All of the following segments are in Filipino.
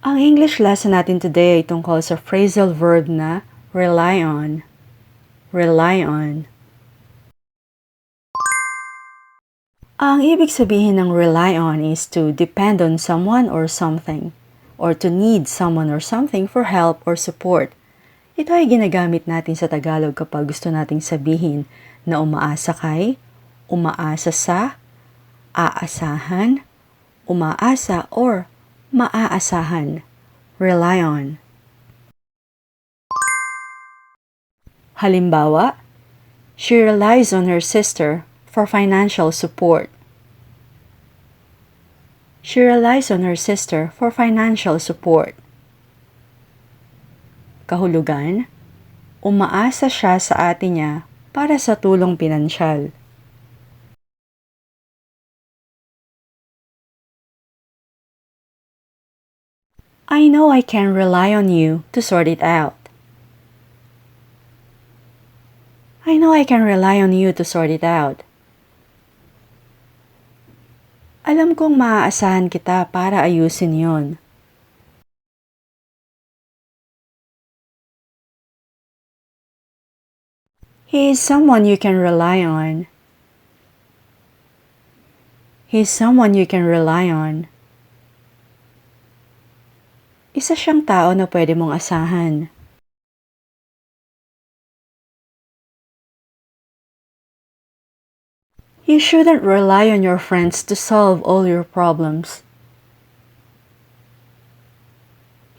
Ang English lesson natin today ay tungkol sa phrasal verb na rely on. Rely on. Ang ibig sabihin ng rely on is to depend on someone or something, or to need someone or something for help or support. Ito ay ginagamit natin sa Tagalog kapag gusto nating sabihin na umaasa kay, umaasa sa, aasahan, umaasa or maaasahan. Rely on. Halimbawa, she relies on her sister for financial support. She relies on her sister for financial support. Kahulugan, umaasa siya sa ate niya para sa tulong pinansyal. I know I can rely on you to sort it out. I know I can rely on you to sort it out. Alam kong maaasahan kita para ayusin yon. He is someone you can rely on. He is someone you can rely on. Isa siyang tao na pwede mong asahan. You shouldn't rely on your friends to solve all your problems.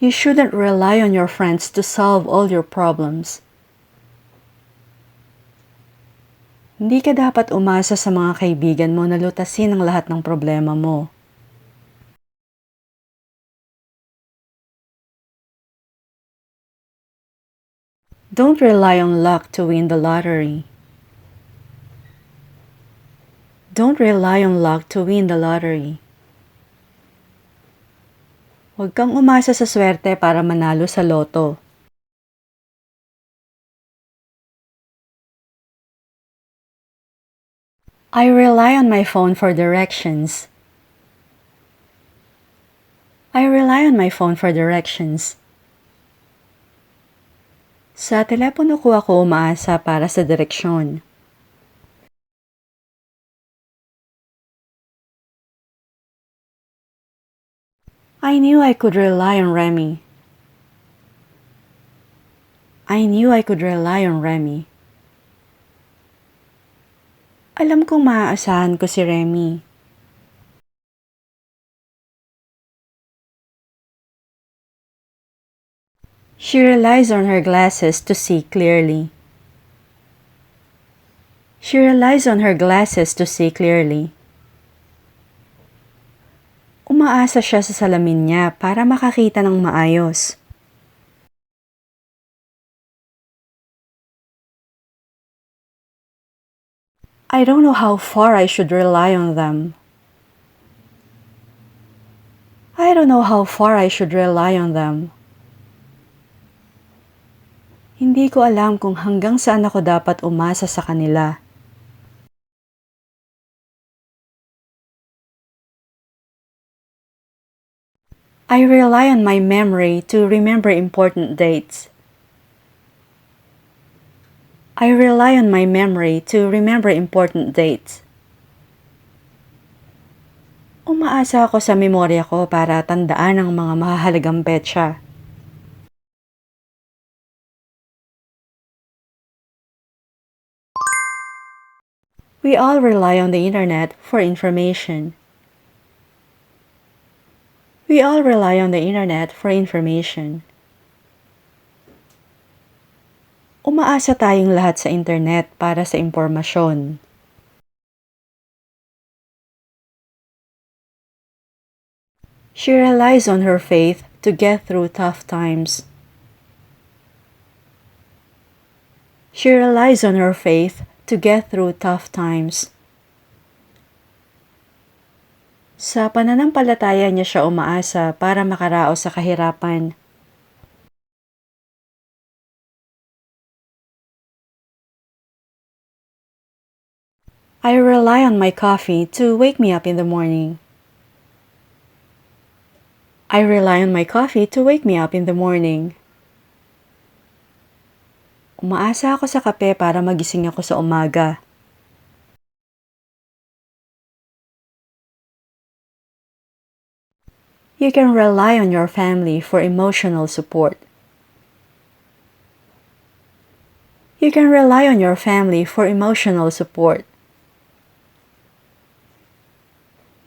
You shouldn't rely on your friends to solve all your problems. Hindi ka dapat umasa sa mga kaibigan mo na lutasin ang lahat ng problema mo. Don't rely on luck to win the lottery. Don't rely on luck to win the lottery. Huwag kang umasa sa swerte para manalo sa loto. I rely on my phone for directions. I rely on my phone for directions. Sa telepono ko ako umaasa para sa direksyon. I knew I could rely on Remy. I knew I could rely on Remy. Alam kong maaasahan ko si Remy. She relies on her glasses to see clearly. She relies on her glasses to see clearly. Umaasa siya sa salamin niya para makakita ng maayos. I don't know how far I should rely on them. I don't know how far I should rely on them. Hindi ko alam kung hanggang saan ako dapat umasa sa kanila. I rely on my memory to remember important dates. I rely on my memory to remember important dates. Umaasa ako sa memorya ko para tandaan ang mga mahahalagang petsa. We all rely on the internet for information. We all rely on the internet for information. Umaasa tayong lahat sa internet para sa impormasyon. She relies on her faith to get through tough times. She relies on her faith to get through tough times. Sa pananampalataya niya siya umaasa para makaraos sa kahirapan. I rely on my coffee to wake me up in the morning. I rely on my coffee to wake me up in the morning. Umaasa ako sa kape para magising ako sa umaga. You can rely on your family for emotional support. You can rely on your family for emotional support.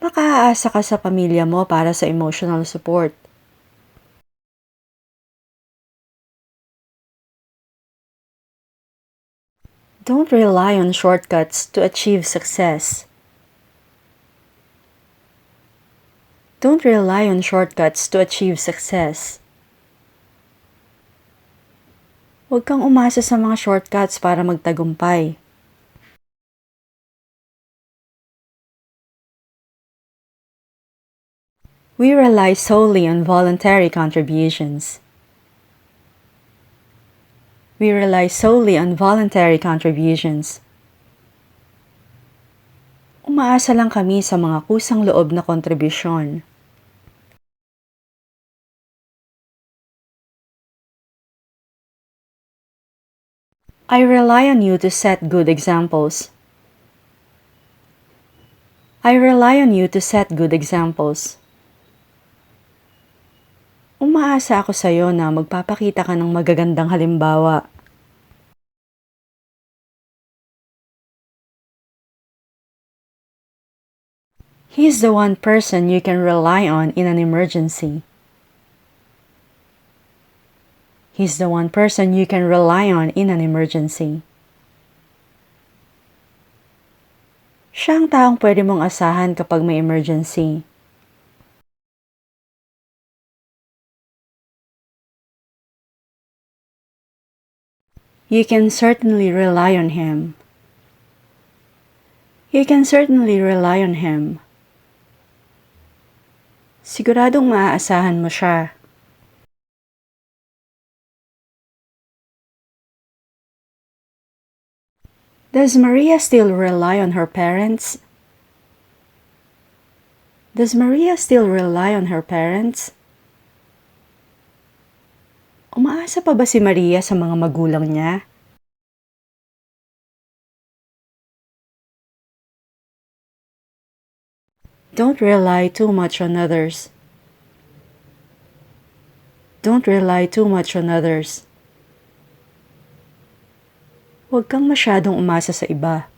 Makaaasa ka sa pamilya mo para sa emotional support. Don't rely on shortcuts to achieve success. Don't rely on shortcuts to achieve success. Huwag kang umasa sa mga shortcuts para magtagumpay. We rely solely on voluntary contributions. We rely solely on voluntary contributions. Umaasa lang kami sa mga kusang loob na kontribusyon. I rely on you to set good examples. I rely on you to set good examples. Umaasa ako sa iyo na magpapakita ka ng magagandang halimbawa. He's the one person you can rely on in an emergency. He's the one person you can rely on in an emergency. Siya ang taong pwede mong asahan kapag may emergency. You can certainly rely on him. You can certainly rely on him. Siguradong maaasahan mo siya. Does Maria still rely on her parents? Does Maria still rely on her parents? Umaasa pa ba si Maria sa mga magulang niya? Don't rely too much on others. Don't rely too much on others. Huwag kang masyadong umasa sa iba.